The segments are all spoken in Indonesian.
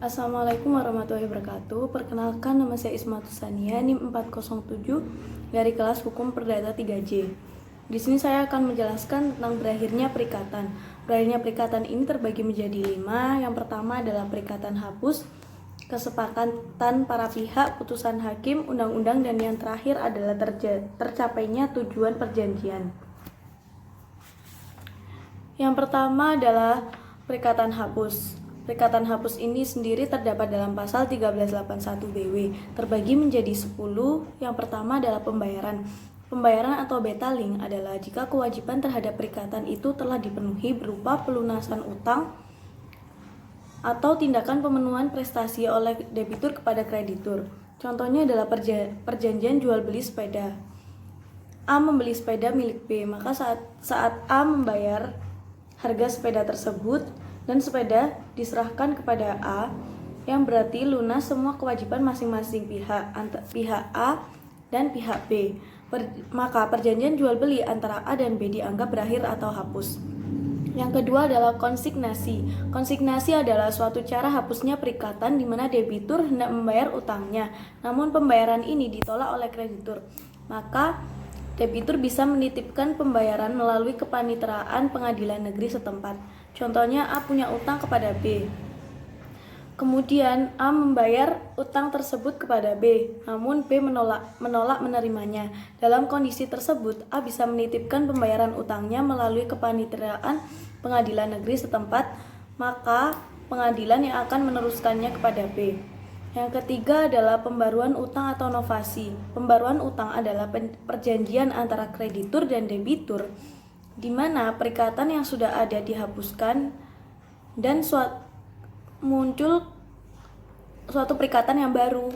Assalamualaikum warahmatullahi wabarakatuh. Perkenalkan, nama saya Ismatus Sania, NIM 407 dari kelas Hukum Perdata 3J. Di sini saya akan menjelaskan tentang berakhirnya perikatan. Berakhirnya perikatan ini terbagi menjadi 5. Yang pertama adalah perikatan hapus, kesepakatan para pihak, putusan hakim, undang-undang, dan yang terakhir adalah tercapainya tujuan perjanjian. Yang pertama adalah perikatan hapus. Perikatan hapus ini sendiri terdapat dalam pasal 1381 BW, terbagi menjadi 10. Yang pertama adalah pembayaran. Pembayaran atau betaling adalah jika kewajiban terhadap perikatan itu telah dipenuhi berupa pelunasan utang atau tindakan pemenuhan prestasi oleh debitur kepada kreditur. Contohnya adalah perjanjian jual beli sepeda. A membeli sepeda milik B, maka saat A membayar harga sepeda tersebut dan sepeda diserahkan kepada A, yang berarti lunas semua kewajiban masing-masing pihak A dan pihak B. Maka perjanjian jual beli antara A dan B dianggap berakhir atau hapus. Yang kedua adalah konsignasi. Konsignasi adalah suatu cara hapusnya perikatan di mana debitur hendak membayar utangnya, namun pembayaran ini ditolak oleh kreditur. Maka debitur bisa menitipkan pembayaran melalui kepaniteraan pengadilan negeri setempat. Contohnya, A punya utang kepada B. Kemudian A membayar utang tersebut kepada B, namun B menolak menerimanya. Dalam kondisi tersebut, A bisa menitipkan pembayaran utangnya melalui kepaniteraan pengadilan negeri setempat, maka pengadilan yang akan meneruskannya kepada B. Yang ketiga adalah pembaruan utang atau novasi. Pembaruan utang adalah perjanjian antara kreditur dan debitur, di mana perikatan yang sudah ada dihapuskan dan muncul suatu perikatan yang baru.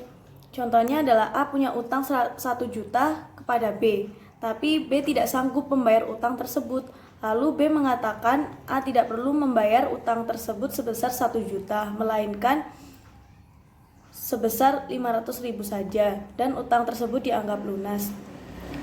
Contohnya adalah A punya utang 1 juta kepada B, tapi B tidak sanggup membayar utang tersebut. Lalu B mengatakan A tidak perlu membayar utang tersebut sebesar 1 juta, melainkan sebesar 500.000 saja, dan utang tersebut dianggap lunas.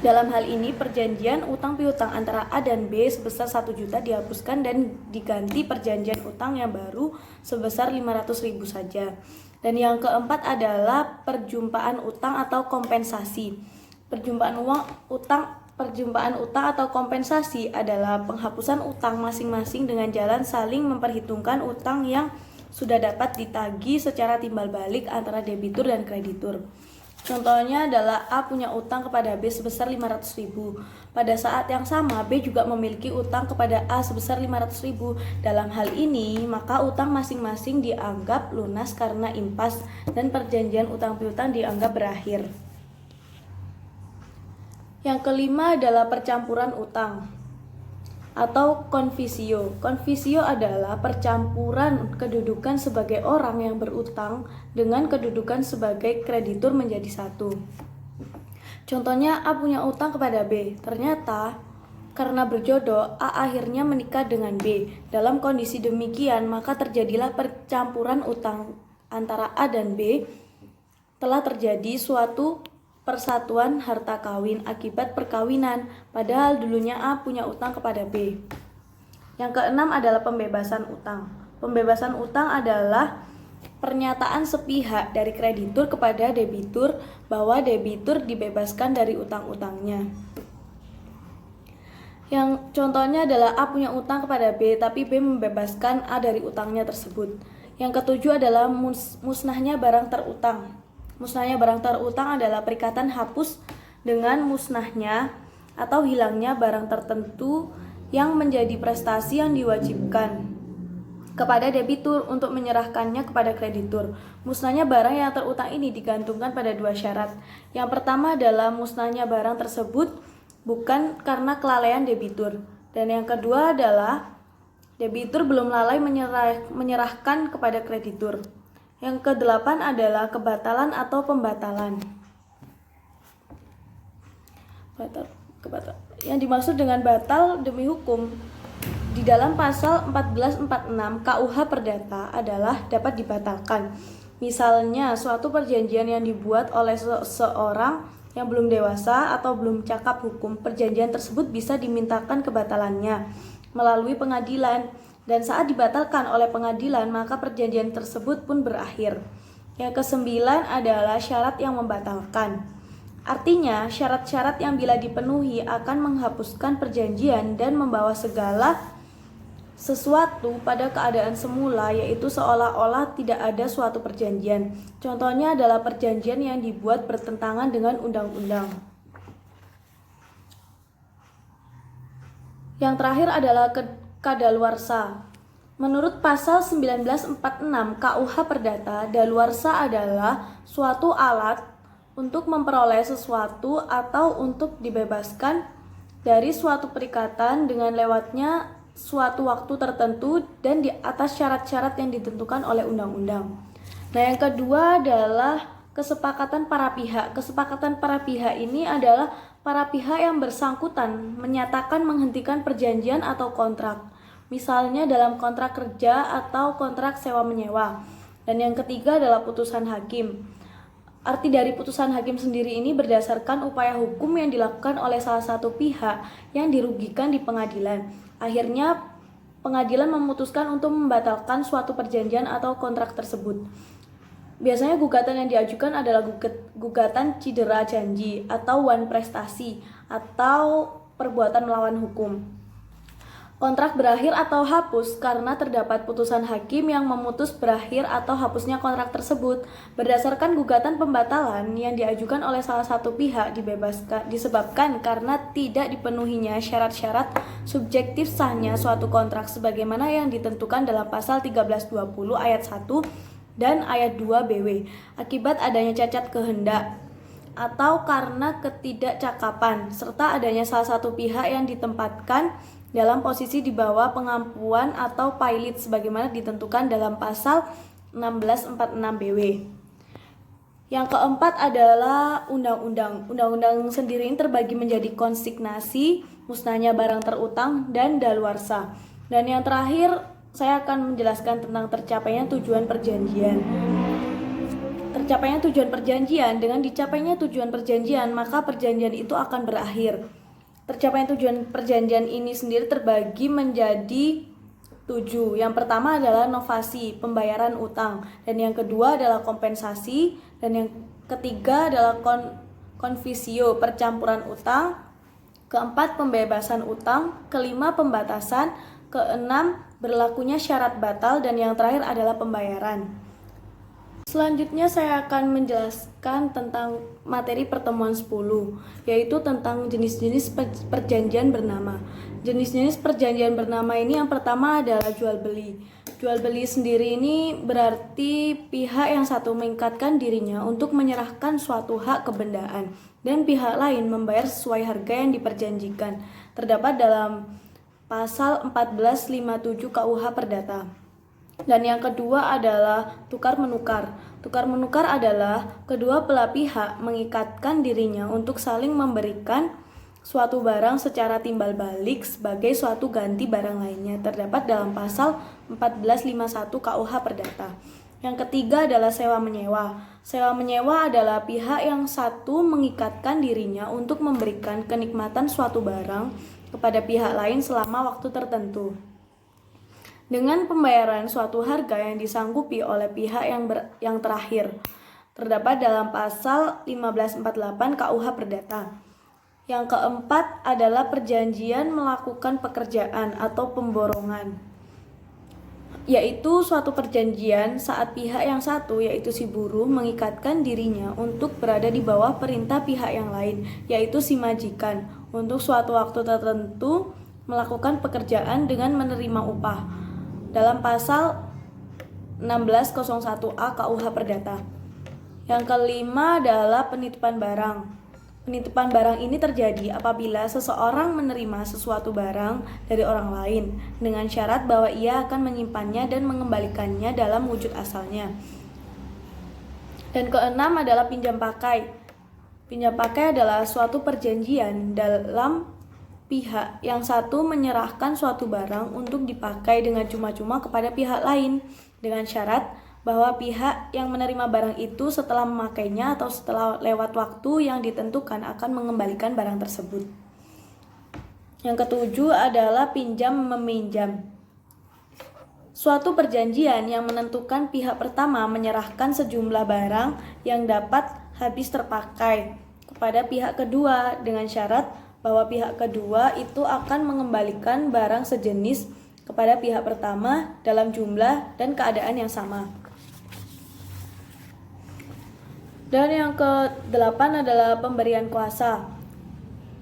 Dalam hal ini, perjanjian utang piutang antara A dan B sebesar 1 juta dihapuskan dan diganti perjanjian utang yang baru sebesar 500.000 saja. Dan yang keempat adalah perjumpaan utang atau kompensasi. Perjumpaan utang atau kompensasi adalah penghapusan utang masing-masing dengan jalan saling memperhitungkan utang yang sudah dapat ditagih secara timbal balik antara debitur dan kreditur. Contohnya adalah A punya utang kepada B sebesar 500.000. Pada saat yang sama, B juga memiliki utang kepada A sebesar 500.000. Dalam hal ini, maka utang masing-masing dianggap lunas karena impas dan perjanjian utang piutang dianggap berakhir. Yang kelima adalah percampuran utang atau konfisio. Konfisio adalah percampuran kedudukan sebagai orang yang berutang dengan kedudukan sebagai kreditur menjadi satu. Contohnya, A punya utang kepada B. Ternyata karena berjodoh, A akhirnya menikah dengan B. Dalam kondisi demikian, maka terjadilah percampuran utang antara A dan B. Telah terjadi suatu persatuan harta kawin akibat perkawinan, padahal dulunya A punya utang kepada B. Yang keenam adalah pembebasan utang. Pembebasan utang adalah pernyataan sepihak dari kreditur kepada debitur bahwa debitur dibebaskan dari utang-utangnya. Yang contohnya adalah A punya utang kepada B, tapi B membebaskan A dari utangnya tersebut. Yang ketujuh adalah musnahnya barang terutang. Musnahnya barang terutang adalah perikatan hapus dengan musnahnya atau hilangnya barang tertentu yang menjadi prestasi yang diwajibkan kepada debitur untuk menyerahkannya kepada kreditur. Musnahnya barang yang terutang ini digantungkan pada 2 syarat. Yang pertama adalah musnahnya barang tersebut bukan karena kelalaian debitur. Dan yang kedua adalah debitur belum lalai menyerahkan kepada kreditur. Yang kedelapan adalah kebatalan atau pembatalan. Yang dimaksud dengan batal demi hukum di dalam pasal 1446 KUH Perdata adalah dapat dibatalkan. Misalnya, suatu perjanjian yang dibuat oleh seseorang yang belum dewasa atau belum cakap hukum, perjanjian tersebut bisa dimintakan kebatalannya melalui pengadilan. Dan saat dibatalkan oleh pengadilan, maka perjanjian tersebut pun berakhir. Yang kesembilan adalah syarat yang membatalkan. Artinya, syarat-syarat yang bila dipenuhi akan menghapuskan perjanjian dan membawa segala sesuatu pada keadaan semula, yaitu seolah-olah tidak ada suatu perjanjian. Contohnya adalah perjanjian yang dibuat bertentangan dengan undang-undang. Yang terakhir adalah kadaluarsa. Menurut pasal 1946 KUH Perdata, daluarsa adalah suatu alat untuk memperoleh sesuatu atau untuk dibebaskan dari suatu perikatan dengan lewatnya suatu waktu tertentu dan di atas syarat-syarat yang ditentukan oleh undang-undang. Nah, yang kedua adalah kesepakatan para pihak. Kesepakatan para pihak ini adalah para pihak yang bersangkutan menyatakan menghentikan perjanjian atau kontrak, misalnya dalam kontrak kerja atau kontrak sewa-menyewa. Dan yang ketiga adalah putusan hakim. Arti dari putusan hakim sendiri ini berdasarkan upaya hukum yang dilakukan oleh salah satu pihak yang dirugikan di pengadilan. Akhirnya pengadilan memutuskan untuk membatalkan suatu perjanjian atau kontrak tersebut. Biasanya gugatan yang diajukan adalah gugatan cedera janji atau wan prestasi atau perbuatan melawan hukum. Kontrak berakhir atau hapus karena terdapat putusan hakim yang memutus berakhir atau hapusnya kontrak tersebut. Berdasarkan gugatan pembatalan yang diajukan oleh salah satu pihak disebabkan karena tidak dipenuhinya syarat-syarat subjektif sahnya suatu kontrak sebagaimana yang ditentukan dalam pasal 1320 ayat 1 dan ayat 2 BW akibat adanya cacat kehendak atau karena ketidakcakapan serta adanya salah satu pihak yang ditempatkan dalam posisi di bawah pengampuan atau pailit sebagaimana ditentukan dalam pasal 1646 BW. Yang keempat adalah undang-undang. Undang-undang sendiri ini terbagi menjadi konsignasi, musnahnya barang terutang, dan daluarsa. Dan yang terakhir, saya akan menjelaskan tentang tercapainya tujuan perjanjian. Tercapainya tujuan perjanjian, dengan dicapainya tujuan perjanjian, maka perjanjian itu akan berakhir. Tercapainya tujuan perjanjian ini sendiri terbagi menjadi 7. Yang pertama adalah novasi, pembayaran utang. Dan yang kedua adalah kompensasi. Dan yang ketiga adalah konfisio, percampuran utang. Keempat, pembebasan utang. Kelima, pembatasan. Keenam, berlakunya syarat batal. Dan yang terakhir adalah pembayaran. Selanjutnya saya akan menjelaskan tentang materi pertemuan 10, yaitu tentang jenis-jenis perjanjian bernama. Jenis-jenis perjanjian bernama ini yang pertama adalah jual beli. Jual beli sendiri ini berarti pihak yang satu mengikatkan dirinya untuk menyerahkan suatu hak kebendaan dan pihak lain membayar sesuai harga yang diperjanjikan. Terdapat dalam pasal 1457 KUH Perdata. Dan yang kedua adalah tukar-menukar. Tukar-menukar adalah kedua belah pihak mengikatkan dirinya untuk saling memberikan suatu barang secara timbal balik sebagai suatu ganti barang lainnya. Terdapat dalam pasal 1451 KUH Perdata. Yang ketiga adalah sewa-menyewa. Sewa-menyewa adalah pihak yang satu mengikatkan dirinya untuk memberikan kenikmatan suatu barang kepada pihak lain selama waktu tertentu dengan pembayaran suatu harga yang disanggupi oleh pihak yang terakhir. Terdapat dalam pasal 1548 KUH Perdata. Yang keempat adalah perjanjian melakukan pekerjaan atau pemborongan, yaitu suatu perjanjian saat pihak yang satu, yaitu si buruh, mengikatkan dirinya untuk berada di bawah perintah pihak yang lain, yaitu si majikan, untuk suatu waktu tertentu melakukan pekerjaan dengan menerima upah. Dalam pasal 1601A KUH Perdata. Yang kelima adalah penitipan barang. Penitipan barang ini terjadi apabila seseorang menerima sesuatu barang dari orang lain dengan syarat bahwa ia akan menyimpannya dan mengembalikannya dalam wujud asalnya. Dan keenam adalah pinjam pakai. Pinjam pakai adalah suatu perjanjian dalam pihak yang satu menyerahkan suatu barang untuk dipakai dengan cuma-cuma kepada pihak lain dengan syarat bahwa pihak yang menerima barang itu setelah memakainya atau setelah lewat waktu yang ditentukan akan mengembalikan barang tersebut. Yang ketujuh adalah pinjam-meminjam. Suatu perjanjian yang menentukan pihak pertama menyerahkan sejumlah barang yang dapat habis terpakai kepada pihak kedua dengan syarat bahwa pihak kedua itu akan mengembalikan barang sejenis kepada pihak pertama dalam jumlah dan keadaan yang sama. Dan yang ke-8 adalah pemberian kuasa.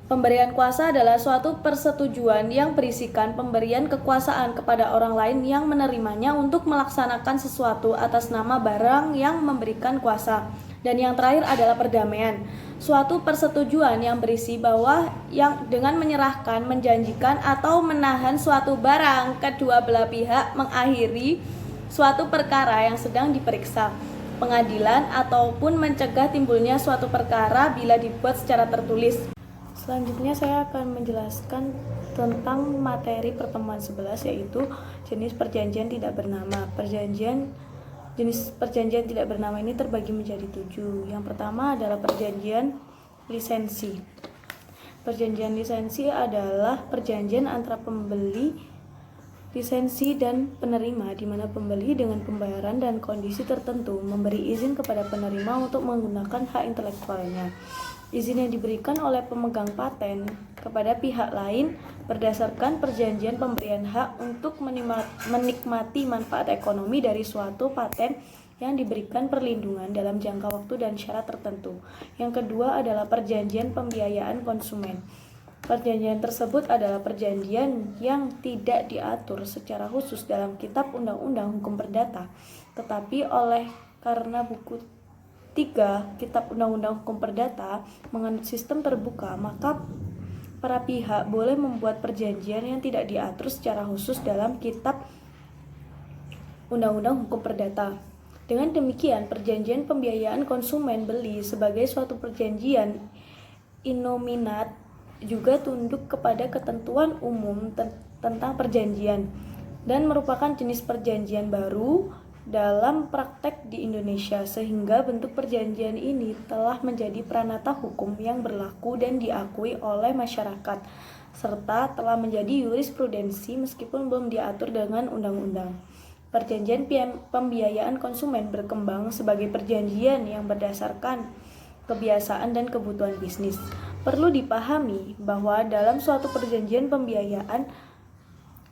Pemberian kuasa adalah suatu persetujuan yang berisikan pemberian kekuasaan kepada orang lain yang menerimanya untuk melaksanakan sesuatu atas nama barang yang memberikan kuasa. Dan yang terakhir adalah perdamaian. Suatu persetujuan yang berisi bahwa yang dengan menyerahkan, menjanjikan atau menahan suatu barang, kedua belah pihak mengakhiri suatu perkara yang sedang diperiksa pengadilan ataupun mencegah timbulnya suatu perkara bila dibuat secara tertulis. Selanjutnya saya akan menjelaskan tentang materi pertemuan 11, yaitu jenis perjanjian tidak bernama. Jenis perjanjian tidak bernama ini terbagi menjadi 7. Yang pertama adalah perjanjian lisensi. Perjanjian lisensi adalah perjanjian antara pembeli lisensi dan penerima, di mana pembeli dengan pembayaran dan kondisi tertentu memberi izin kepada penerima untuk menggunakan hak intelektualnya. Izin yang diberikan oleh pemegang paten kepada pihak lain berdasarkan perjanjian pemberian hak untuk menikmati manfaat ekonomi dari suatu paten yang diberikan perlindungan dalam jangka waktu dan syarat tertentu. Yang kedua adalah perjanjian pembiayaan konsumen. Perjanjian tersebut adalah perjanjian yang tidak diatur secara khusus dalam Kitab Undang-Undang Hukum Perdata, tetapi karena buku 3 Kitab Undang-Undang Hukum Perdata menganut sistem terbuka, maka para pihak boleh membuat perjanjian yang tidak diatur secara khusus dalam Kitab Undang-Undang Hukum Perdata. Dengan demikian, perjanjian pembiayaan konsumen beli sebagai suatu perjanjian innominat juga tunduk kepada ketentuan umum tentang perjanjian dan merupakan jenis perjanjian baru dalam praktek di Indonesia, sehingga bentuk perjanjian ini telah menjadi pranata hukum yang berlaku dan diakui oleh masyarakat, serta telah menjadi jurisprudensi meskipun belum diatur dengan undang-undang. Perjanjian pembiayaan konsumen berkembang sebagai perjanjian yang berdasarkan kebiasaan dan kebutuhan bisnis. Perlu dipahami bahwa dalam suatu perjanjian pembiayaan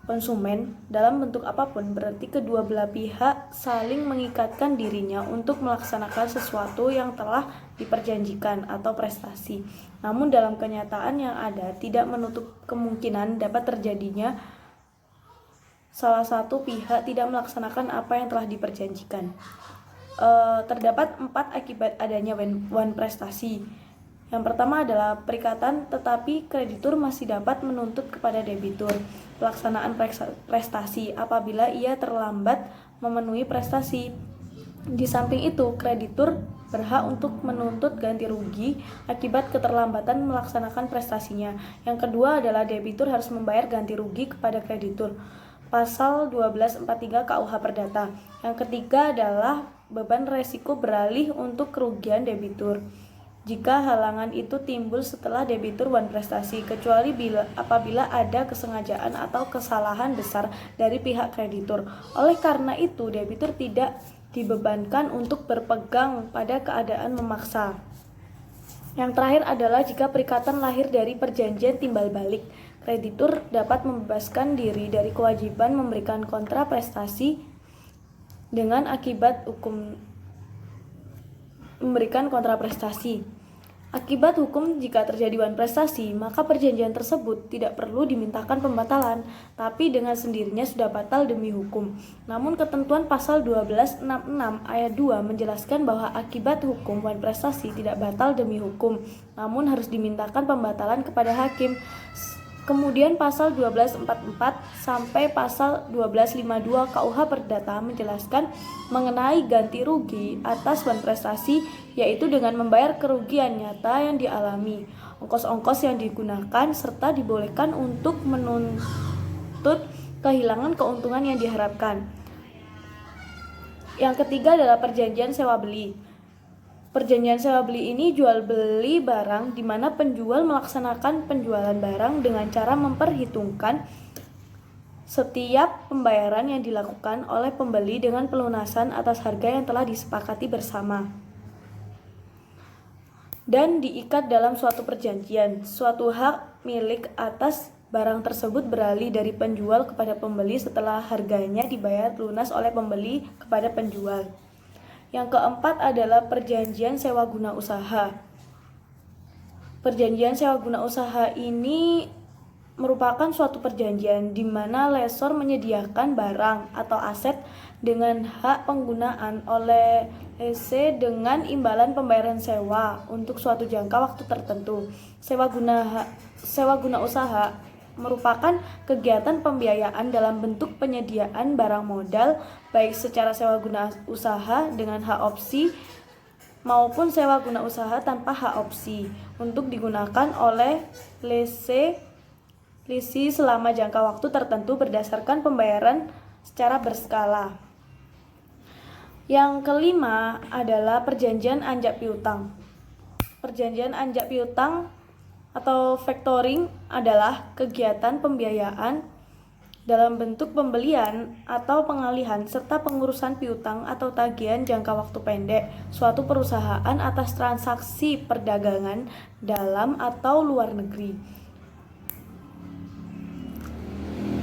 konsumen dalam bentuk apapun berarti kedua belah pihak saling mengikatkan dirinya untuk melaksanakan sesuatu yang telah diperjanjikan atau prestasi. Namun dalam kenyataan yang ada tidak menutup kemungkinan dapat terjadinya salah satu pihak tidak melaksanakan apa yang telah diperjanjikan. Terdapat 4 akibat adanya one prestasi. Yang pertama adalah perikatan, tetapi kreditur masih dapat menuntut kepada debitur pelaksanaan prestasi apabila ia terlambat memenuhi prestasi. Di samping itu, kreditur berhak untuk menuntut ganti rugi akibat keterlambatan melaksanakan prestasinya. Yang kedua adalah debitur harus membayar ganti rugi kepada kreditur. Pasal 1243 KUH Perdata. Yang ketiga adalah beban resiko beralih untuk kerugian debitur. Jika halangan itu timbul setelah debitur one prestasi, kecuali apabila ada kesengajaan atau kesalahan besar dari pihak kreditur. Oleh karena itu, debitur tidak dibebankan untuk berpegang pada keadaan memaksa. Yang terakhir adalah jika perikatan lahir dari perjanjian timbal balik, kreditur dapat membebaskan diri dari kewajiban memberikan kontra prestasi dengan akibat hukum memberikan kontraprestasi. Akibat hukum jika terjadi one prestasi, maka perjanjian tersebut tidak perlu dimintakan pembatalan, tapi dengan sendirinya sudah batal demi hukum. Namun ketentuan pasal 1266 ayat 2 menjelaskan bahwa akibat hukum one prestasi tidak batal demi hukum, namun harus dimintakan pembatalan kepada hakim. Kemudian pasal 1244 sampai pasal 1252 KUH Perdata menjelaskan mengenai ganti rugi atas one prestasi, yaitu dengan membayar kerugian nyata yang dialami, ongkos-ongkos yang digunakan, serta dibolehkan untuk menuntut kehilangan keuntungan yang diharapkan. Yang ketiga adalah perjanjian sewa beli. Perjanjian sewa beli ini jual beli barang di mana penjual melaksanakan penjualan barang dengan cara memperhitungkan setiap pembayaran yang dilakukan oleh pembeli dengan pelunasan atas harga yang telah disepakati bersama dan diikat dalam suatu perjanjian. Suatu hak milik atas barang tersebut beralih dari penjual kepada pembeli setelah harganya dibayar lunas oleh pembeli kepada penjual. Yang keempat adalah perjanjian sewa guna usaha. Perjanjian sewa guna usaha ini merupakan suatu perjanjian di mana lessor menyediakan barang atau aset dengan hak penggunaan oleh lessee dengan imbalan pembayaran sewa untuk suatu jangka waktu tertentu. Sewa guna usaha merupakan kegiatan pembiayaan dalam bentuk penyediaan barang modal baik secara sewa guna usaha dengan hak opsi maupun sewa guna usaha tanpa hak opsi untuk digunakan oleh lessee selama jangka waktu tertentu berdasarkan pembayaran secara berskala. Yang kelima adalah perjanjian anjak piutang. Perjanjian anjak piutang atau factoring adalah kegiatan pembiayaan dalam bentuk pembelian atau pengalihan serta pengurusan piutang atau tagihan jangka waktu pendek suatu perusahaan atas transaksi perdagangan dalam atau luar negeri.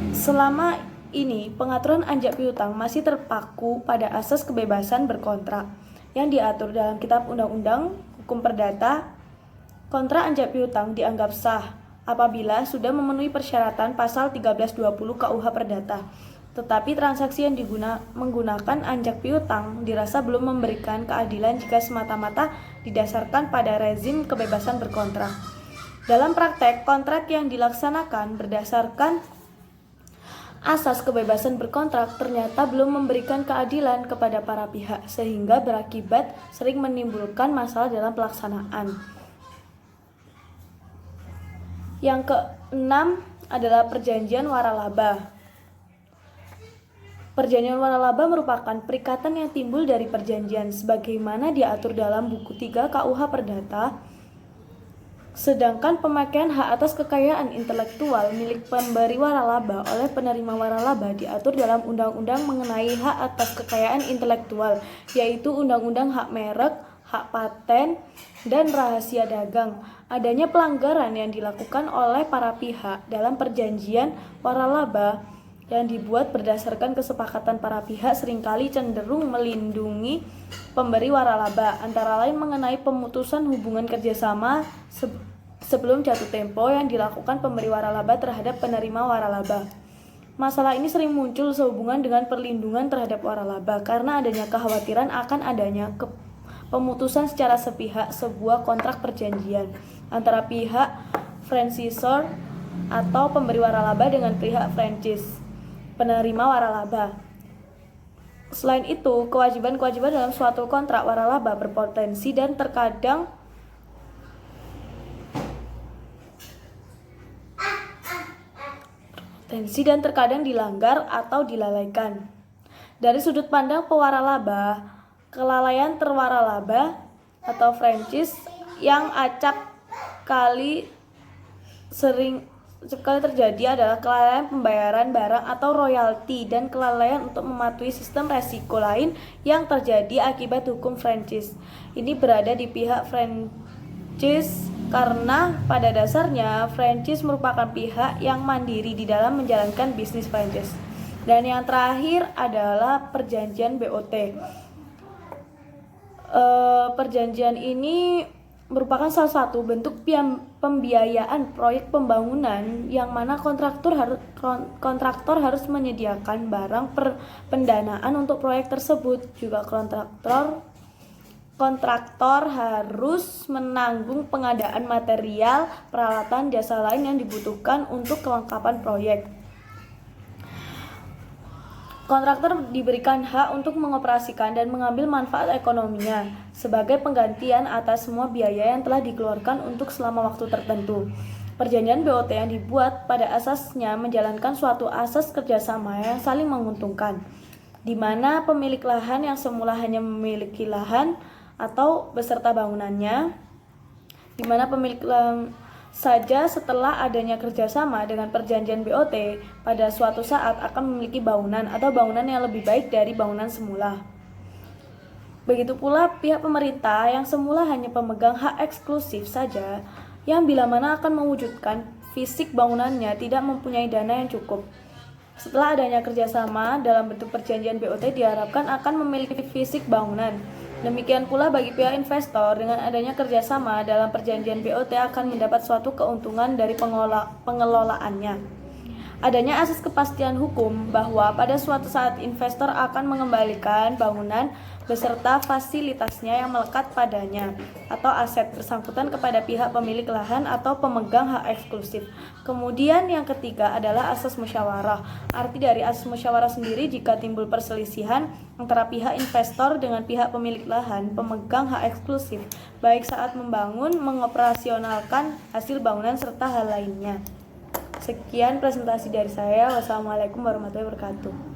Selama ini, pengaturan anjak piutang masih terpaku pada asas kebebasan berkontrak yang diatur dalam Kitab Undang-Undang Hukum Perdata. Kontrak anjak piutang dianggap sah apabila sudah memenuhi persyaratan pasal 1320 KUH Perdata. Tetapi transaksi yang menggunakan anjak piutang dirasa belum memberikan keadilan jika semata-mata didasarkan pada rezim kebebasan berkontrak. Dalam praktek, kontrak yang dilaksanakan berdasarkan asas kebebasan berkontrak ternyata belum memberikan keadilan kepada para pihak sehingga berakibat sering menimbulkan masalah dalam pelaksanaan. Yang keenam adalah perjanjian waralaba. Perjanjian waralaba merupakan perikatan yang timbul dari perjanjian sebagaimana diatur dalam buku 3 KUH Perdata. Sedangkan pemakaian hak atas kekayaan intelektual milik pemberi waralaba oleh penerima waralaba diatur dalam undang-undang mengenai hak atas kekayaan intelektual, yaitu Undang-Undang Hak Merek, Hak Paten, dan Rahasia Dagang. Adanya pelanggaran yang dilakukan oleh para pihak dalam perjanjian waralaba yang dibuat berdasarkan kesepakatan para pihak seringkali cenderung melindungi pemberi waralaba, antara lain mengenai pemutusan hubungan kerjasama sebelum jatuh tempo yang dilakukan pemberi waralaba terhadap penerima waralaba. Masalah ini sering muncul sehubungan dengan perlindungan terhadap waralaba karena adanya kekhawatiran akan adanya pemutusan secara sepihak sebuah kontrak perjanjian antara pihak franchisor atau pemberi waralaba dengan pihak franchise penerima waralaba. Selain itu, kewajiban-kewajiban dalam suatu kontrak waralaba berpotensi dan terkadang dilanggar atau dilalaikan. Dari sudut pandang pewaralaba, kelalaian terwaralaba atau franchise yang acap kali terjadi adalah kelalaian pembayaran barang atau royalti dan kelalaian untuk mematuhi sistem resiko lain yang terjadi akibat hukum franchise. Ini berada di pihak franchise karena pada dasarnya franchise merupakan pihak yang mandiri di dalam menjalankan bisnis franchise. Dan yang terakhir adalah perjanjian BOT. Perjanjian ini merupakan salah satu bentuk pembiayaan proyek pembangunan yang mana kontraktor harus menyediakan barang pendanaan untuk proyek tersebut. Juga kontraktor harus menanggung pengadaan material, peralatan, jasa lain yang dibutuhkan untuk kelengkapan proyek. Kontraktor diberikan hak untuk mengoperasikan dan mengambil manfaat ekonominya sebagai penggantian atas semua biaya yang telah dikeluarkan untuk selama waktu tertentu. Perjanjian BOT yang dibuat pada asasnya menjalankan suatu asas kerjasama yang saling menguntungkan, di mana pemilik lahan yang semula hanya memiliki lahan atau beserta bangunannya, di mana pemilik saja setelah adanya kerjasama dengan perjanjian BOT pada suatu saat akan memiliki bangunan atau bangunan yang lebih baik dari bangunan semula. Begitu pula pihak pemerintah yang semula hanya pemegang hak eksklusif saja, yang bila mana akan mewujudkan fisik bangunannya tidak mempunyai dana yang cukup. Setelah adanya kerjasama dalam bentuk perjanjian BOT diharapkan akan memiliki fisik bangunan. Demikian pula bagi pihak investor, dengan adanya kerjasama dalam perjanjian BOT akan mendapat suatu keuntungan dari pengelolaannya. Adanya asas kepastian hukum bahwa pada suatu saat investor akan mengembalikan bangunan beserta fasilitasnya yang melekat padanya atau aset bersangkutan kepada pihak pemilik lahan atau pemegang hak eksklusif. Kemudian yang ketiga adalah asas musyawarah. Arti dari asas musyawarah sendiri, jika timbul perselisihan antara pihak investor dengan pihak pemilik lahan, pemegang hak eksklusif, baik saat membangun, mengoperasionalkan hasil bangunan serta hal lainnya. Sekian presentasi dari saya. Wassalamualaikum warahmatullahi wabarakatuh.